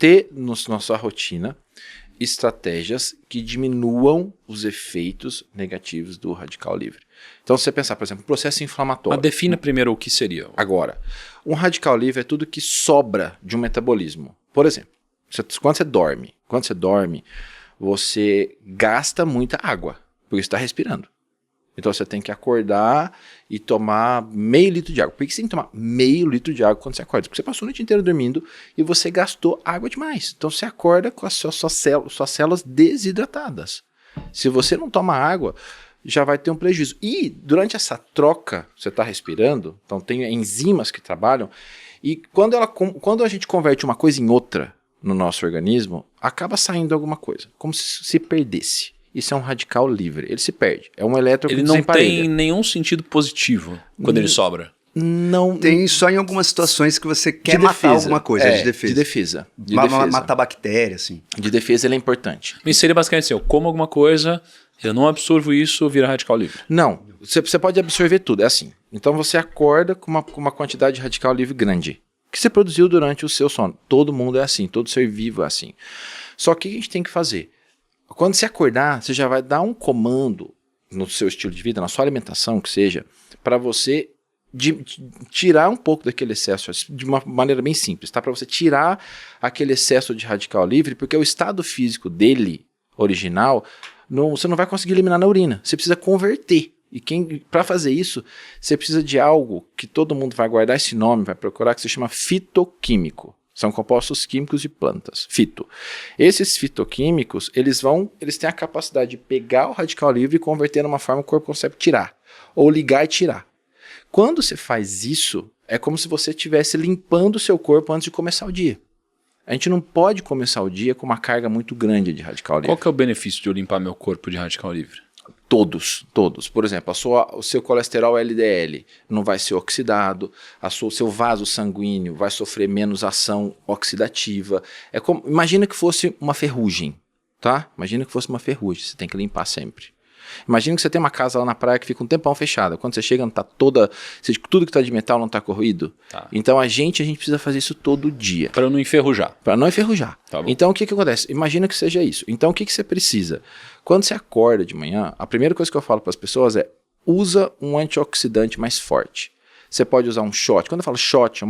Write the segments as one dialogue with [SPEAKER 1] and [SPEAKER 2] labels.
[SPEAKER 1] ter na sua rotina estratégias que diminuam os efeitos negativos do radical livre. Então, se você pensar, por exemplo, processo inflamatório.
[SPEAKER 2] Mas defina primeiro o que seria.
[SPEAKER 1] Agora, um radical livre é tudo que sobra de um metabolismo. Por exemplo, quando você dorme, você gasta muita água, porque você está respirando. Então você tem que acordar e tomar meio litro de água. Por que você tem que tomar meio litro de água quando você acorda? Porque você passou a noite inteira dormindo e você gastou água demais. Então você acorda com as suas células desidratadas. Se você não toma água, já vai ter um prejuízo. E durante essa troca, você está respirando, então tem enzimas que trabalham, e quando a gente converte uma coisa em outra no nosso organismo, acaba saindo alguma coisa, como se perdesse. Isso é um radical livre. Ele se perde. É um elétron que desemparelha.
[SPEAKER 2] Ele não tem nenhum sentido positivo quando ele sobra.
[SPEAKER 1] Não.
[SPEAKER 3] Tem só em algumas situações que você quer matar alguma coisa, de defesa.
[SPEAKER 1] De defesa.
[SPEAKER 3] Matar bactéria, assim.
[SPEAKER 1] De defesa ele é importante.
[SPEAKER 2] Mas seria basicamente assim, eu como alguma coisa, eu não absorvo isso, vira radical livre.
[SPEAKER 1] Não. Você pode absorver tudo. É assim. Então você acorda com uma quantidade de radical livre grande, que você produziu durante o seu sono. Todo mundo é assim. Todo ser vivo é assim. Só que o que a gente tem que fazer? Quando você acordar, você já vai dar um comando no seu estilo de vida, na sua alimentação, que seja, para você tirar um pouco daquele excesso, de uma maneira bem simples, tá? Para você tirar aquele excesso de radical livre, porque o estado físico dele, original, você não vai conseguir eliminar na urina. Você precisa converter. E para fazer isso, você precisa de algo que todo mundo vai guardar esse nome, vai procurar, que se chama fitoquímico. São compostos químicos de plantas, fito. Esses fitoquímicos, eles têm a capacidade de pegar o radical livre e converter numa forma que o corpo consegue tirar, ou ligar e tirar. Quando você faz isso, é como se você estivesse limpando o seu corpo antes de começar o dia. A gente não pode começar o dia com uma carga muito grande de radical livre.
[SPEAKER 2] Qual que é o benefício de eu limpar meu corpo de radical livre?
[SPEAKER 1] Todos. Por exemplo, o seu colesterol LDL não vai ser oxidado, o seu vaso sanguíneo vai sofrer menos ação oxidativa. Imagina que fosse uma ferrugem, tá? Imagina que fosse uma ferrugem, você tem que limpar sempre. Imagina que você tem uma casa lá na praia que fica um tempão fechada. Quando você chega, não tá tudo que está de metal não está corroído. Tá. Então a gente precisa fazer isso todo dia.
[SPEAKER 2] Para não enferrujar.
[SPEAKER 1] Para não enferrujar.
[SPEAKER 2] Tá bom.
[SPEAKER 1] Então o que acontece? Imagina que seja isso. Então o que você precisa? Quando você acorda de manhã, a primeira coisa que eu falo para as pessoas é: usa um antioxidante mais forte. Você pode usar um shot. Quando eu falo shot, é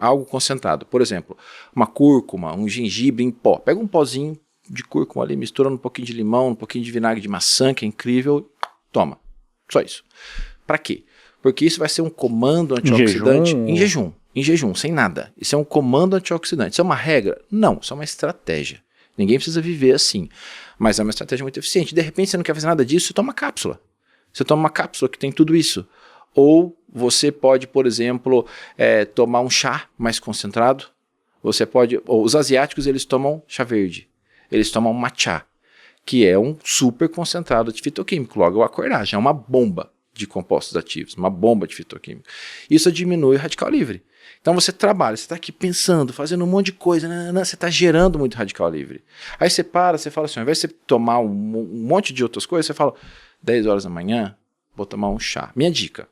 [SPEAKER 1] algo concentrado. Por exemplo, uma cúrcuma, um gengibre em pó. Pega um pozinho de cúrcuma ali, mistura um pouquinho de limão, um pouquinho de vinagre de maçã, que é incrível, toma. Só isso. Para quê? Porque isso vai ser um comando antioxidante em jejum, sem nada. Isso é um comando antioxidante. Isso é uma regra? Não, isso é uma estratégia. Ninguém precisa viver assim. Mas é uma estratégia muito eficiente. De repente você não quer fazer nada disso, você toma uma cápsula. Você toma uma cápsula que tem tudo isso. Ou você pode, por exemplo, tomar um chá mais concentrado. Os asiáticos, eles tomam chá verde. Eles tomam matcha, que é um super concentrado de fitoquímico. Logo ao acordar, já é uma bomba de compostos ativos, uma bomba de fitoquímico. Isso diminui o radical livre. Então você trabalha, você está aqui pensando, fazendo um monte de coisa, você está gerando muito radical livre. Aí você fala assim, ao invés de você tomar um monte de outras coisas, você fala, 10 horas da manhã, vou tomar um chá. Minha dica,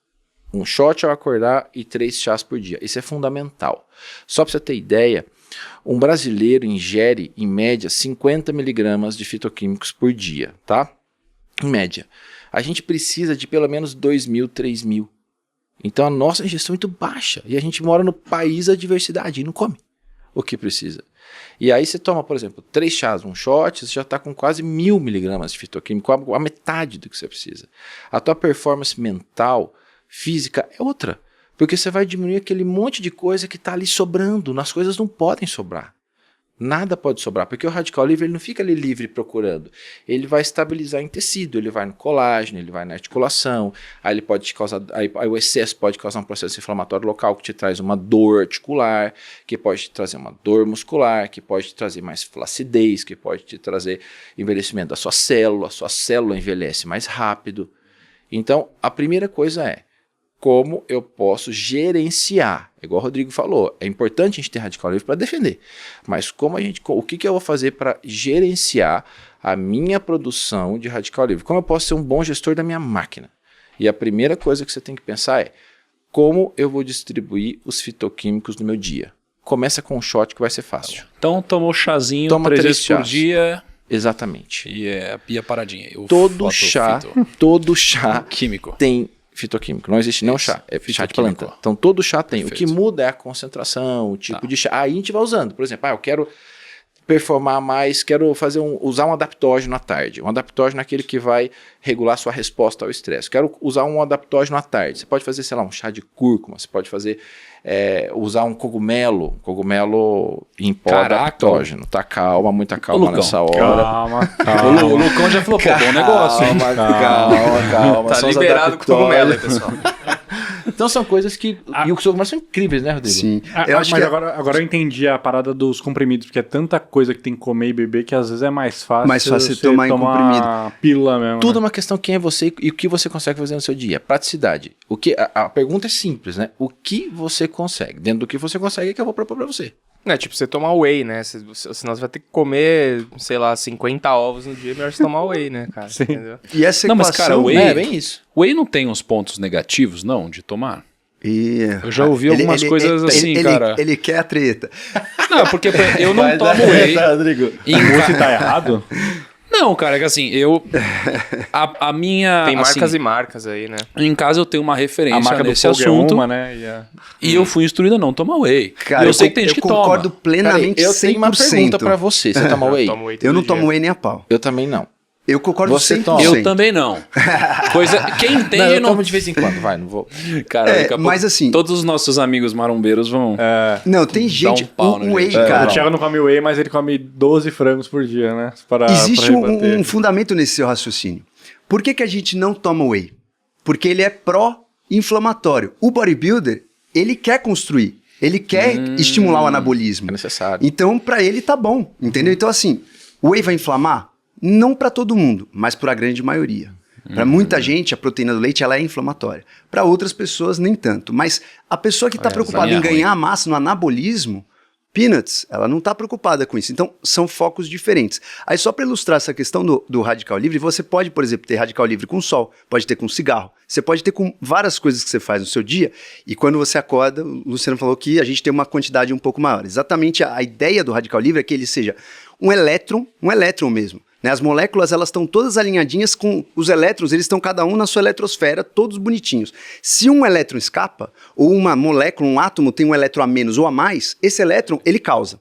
[SPEAKER 1] um shot ao acordar e 3 chás por dia. Isso é fundamental. Só para você ter ideia, um brasileiro ingere, em média, 50 miligramas de fitoquímicos por dia, tá? Em média. A gente precisa de pelo menos 2.000, 3.000. Então a nossa ingestão é muito baixa. E a gente mora no país da diversidade e não come o que precisa. E aí você toma, por exemplo, 3 chás, um shot, você já está com quase 1.000 miligramas de fitoquímico, a metade do que você precisa. A tua performance mental, física, é outra. Porque você vai diminuir aquele monte de coisa que está ali sobrando. As coisas não podem sobrar. Nada pode sobrar, porque o radical livre ele não fica ali livre procurando. Ele vai estabilizar em tecido, ele vai no colágeno, ele vai na articulação, aí ele pode te causar, aí o excesso pode causar um processo inflamatório local que te traz uma dor articular, que pode te trazer uma dor muscular, que pode te trazer mais flacidez, que pode te trazer envelhecimento da sua célula envelhece mais rápido. Então, a primeira coisa é como eu posso gerenciar. Igual o Rodrigo falou, é importante a gente ter radical livre para defender, mas o que eu vou fazer para gerenciar a minha produção de radical livre? Como eu posso ser um bom gestor da minha máquina? E a primeira coisa que você tem que pensar é como eu vou distribuir os fitoquímicos no meu dia. começa com um shot que vai ser fácil.
[SPEAKER 2] Então tomou chazinho
[SPEAKER 1] Toma
[SPEAKER 2] 3
[SPEAKER 1] 3
[SPEAKER 2] vezes por
[SPEAKER 1] chás.
[SPEAKER 2] dia
[SPEAKER 1] Exatamente.
[SPEAKER 2] e a paradinha.
[SPEAKER 1] Todo chá
[SPEAKER 2] químico.
[SPEAKER 1] tem fitoquímico. Não existe não chá, é chá de planta. Então todo chá tem.
[SPEAKER 2] Perfeito.
[SPEAKER 1] O que muda é a concentração, o tipo de chá. Aí a gente vai usando. Por exemplo, eu quero performar mais, quero usar um adaptógeno à tarde. Um adaptógeno é aquele que vai regular sua resposta ao estresse. Quero usar um adaptógeno à tarde. Você pode fazer, sei lá, um chá de cúrcuma, você pode fazer, usar um cogumelo em pó adaptógeno. Tá, muita calma nessa hora.
[SPEAKER 2] Calma. O Lucão já falou, pô, bom negócio, hein?
[SPEAKER 1] Calma.
[SPEAKER 4] Tá liberado com o cogumelo aí, pessoal.
[SPEAKER 1] Então são coisas que... E os cogumelos são incríveis, né, Rodrigo?
[SPEAKER 3] Sim.
[SPEAKER 5] Agora eu entendi a parada dos comprimidos, porque é tanta coisa que tem que comer e beber que às vezes é mais fácil
[SPEAKER 3] você tomar em comprimido.
[SPEAKER 5] Pílula mesmo.
[SPEAKER 1] Tudo é uma questão quem é você e o que você consegue fazer no seu dia. Praticidade. A pergunta é simples, né? O que você consegue? Dentro do que você consegue é que eu vou propor pra você.
[SPEAKER 4] Não, tipo, você tomar whey, né? Senão você vai ter que comer, sei lá, 50 ovos no dia, melhor você tomar whey, né, cara?
[SPEAKER 5] Sim.
[SPEAKER 4] Entendeu?
[SPEAKER 3] E essa
[SPEAKER 2] Não, mas,
[SPEAKER 3] equação...
[SPEAKER 2] cara, whey-
[SPEAKER 1] É bem isso.
[SPEAKER 2] Whey não tem uns pontos negativos, não, de tomar? Eu já ouvi
[SPEAKER 3] Ele-
[SPEAKER 2] algumas
[SPEAKER 3] ele-
[SPEAKER 2] coisas
[SPEAKER 3] ele-
[SPEAKER 2] assim,
[SPEAKER 3] ele-
[SPEAKER 2] cara.
[SPEAKER 3] Ele quer a treta.
[SPEAKER 2] Não, porque eu não tomo whey.
[SPEAKER 1] Rodrigo.
[SPEAKER 5] Você tá errado?
[SPEAKER 2] Não, cara, é que assim, a minha...
[SPEAKER 4] Tem marcas
[SPEAKER 2] assim,
[SPEAKER 4] e marcas aí, né?
[SPEAKER 2] em casa eu tenho uma
[SPEAKER 5] A
[SPEAKER 2] referência
[SPEAKER 5] marca do
[SPEAKER 2] nesse
[SPEAKER 5] fogo
[SPEAKER 2] assunto
[SPEAKER 5] é uma, né?
[SPEAKER 2] e eu fui instruído a não tomar whey.
[SPEAKER 3] Cara,
[SPEAKER 2] e eu sei que tem gente que
[SPEAKER 3] concordo
[SPEAKER 2] toma.
[SPEAKER 3] plenamente,
[SPEAKER 1] Peraí, eu tenho uma
[SPEAKER 3] 100%.
[SPEAKER 1] pergunta pra você. Você toma whey?
[SPEAKER 4] Eu tomo whey
[SPEAKER 3] Eu não
[SPEAKER 4] todo dia.
[SPEAKER 3] tomo whey nem a pau.
[SPEAKER 1] Eu também não.
[SPEAKER 3] Eu concordo
[SPEAKER 1] Você
[SPEAKER 3] 100%.
[SPEAKER 1] toma?
[SPEAKER 2] Eu também não. Quem entende
[SPEAKER 1] Não, eu
[SPEAKER 2] não...
[SPEAKER 1] tomo de vez em quando, vai, não vou.
[SPEAKER 2] Cara, daqui a pouco
[SPEAKER 3] mas assim-
[SPEAKER 2] todos os nossos amigos marombeiros vão...
[SPEAKER 3] Não, tem gente...
[SPEAKER 2] pau no
[SPEAKER 3] o whey,
[SPEAKER 2] jeito.
[SPEAKER 5] O
[SPEAKER 3] cara...
[SPEAKER 5] Thiago não come whey, mas ele come 12 frangos por dia, né?
[SPEAKER 3] Existe
[SPEAKER 5] pra rebater.
[SPEAKER 3] um fundamento nesse seu raciocínio. Por que a gente não toma whey? Porque ele é pró-inflamatório. O bodybuilder, ele quer construir. Ele quer estimular o anabolismo.
[SPEAKER 1] É necessário.
[SPEAKER 3] Então, pra ele tá bom, entendeu? Então, assim, o whey vai inflamar? Não pra todo mundo, mas pra grande maioria. Pra muita gente, a proteína do leite ela é inflamatória. Pra outras pessoas, nem tanto. Mas a pessoa que tá preocupada
[SPEAKER 2] essa
[SPEAKER 3] em
[SPEAKER 2] é
[SPEAKER 3] ganhar massa no anabolismo, peanuts, ela não tá preocupada com isso. Então, são focos diferentes. Aí, só para ilustrar essa questão do radical livre, você pode, por exemplo, ter radical livre com sol, pode ter com cigarro, você pode ter com várias coisas que você faz no seu dia, e quando você acorda, o Luciano falou que a gente tem uma quantidade um pouco maior. Exatamente a ideia do radical livre é que ele seja um elétron mesmo. Né? As moléculas, elas estão todas alinhadinhas com os elétrons, eles estão cada um na sua eletrosfera, todos bonitinhos. Se um elétron escapa, ou uma molécula, um átomo tem um elétron a menos ou a mais, esse elétron, ele causa.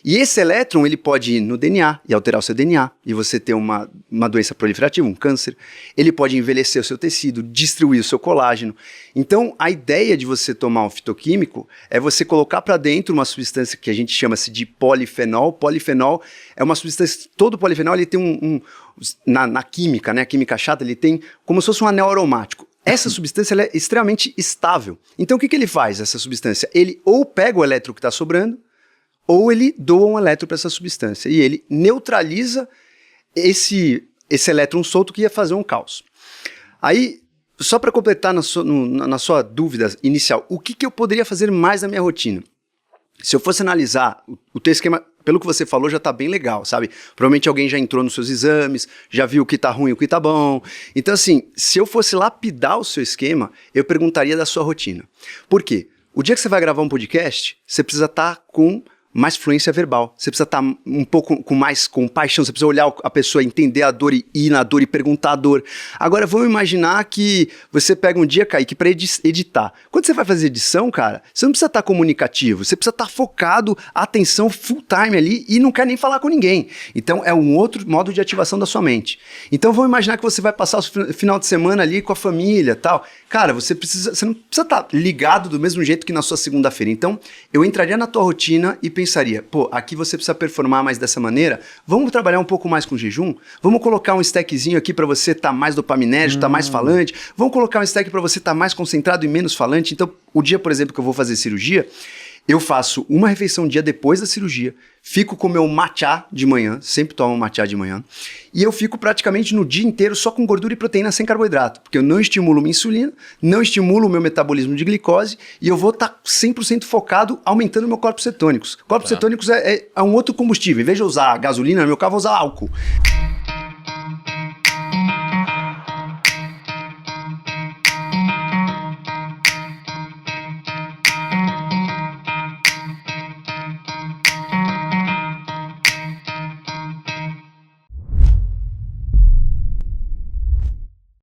[SPEAKER 3] E esse elétron, ele pode ir no DNA e alterar o seu DNA, e você ter uma doença proliferativa, um câncer. Ele pode envelhecer o seu tecido, destruir o seu colágeno. Então, a ideia de você tomar um fitoquímico é você colocar para dentro uma substância que a gente chama-se de polifenol. Polifenol é uma substância, todo polifenol ele tem na química, né, a química chata, ele tem como se fosse um anel aromático. Essa substância ela é extremamente estável. Então, o que ele faz, essa substância? Ele ou pega o elétron que está sobrando, ou ele doa um elétron para essa substância. E ele neutraliza esse elétron solto que ia fazer um caos. Aí, só para completar na sua dúvida inicial, o que eu poderia fazer mais na minha rotina? Se eu fosse analisar o teu esquema, pelo que você falou, já está bem legal, sabe? Provavelmente alguém já entrou nos seus exames, já viu o que está ruim e o que está bom. Então, assim, se eu fosse lapidar o seu esquema, eu perguntaria da sua rotina. Por quê? O dia que você vai gravar um podcast, você precisa estar com mais fluência verbal, você precisa estar um pouco com mais compaixão, você precisa olhar a pessoa, entender a dor e ir na dor e perguntar a dor. Agora, vamos imaginar que você pega um dia, Kaique, para editar. Quando você vai fazer edição, cara, você não precisa estar comunicativo, você precisa estar focado, atenção full time ali e não quer nem falar com ninguém. Então, é um outro modo de ativação da sua mente. Então, vamos imaginar que você vai passar o final de semana ali com a família e tal. Cara, você não precisa estar ligado do mesmo jeito que na sua segunda-feira. Então, eu entraria na tua rotina e pensaria, pô, aqui você precisa performar mais dessa maneira, vamos trabalhar um pouco mais com jejum, vamos colocar um stackzinho aqui para você estar mais dopaminérgico, estar mais falante, vamos colocar um stack para você estar mais concentrado e menos falante. Então, o dia, por exemplo, que eu vou fazer cirurgia, eu faço uma refeição dia depois da cirurgia, fico com o meu matcha de manhã, sempre tomo matcha de manhã, e eu fico praticamente no dia inteiro só com gordura e proteína sem carboidrato, porque eu não estimulo minha insulina, não estimulo o meu metabolismo de glicose, e eu vou estar 100% focado aumentando meu corpos cetônicos. Corpos cetônicos é um outro combustível. Em vez de eu usar gasolina no meu carro, eu vou usar álcool.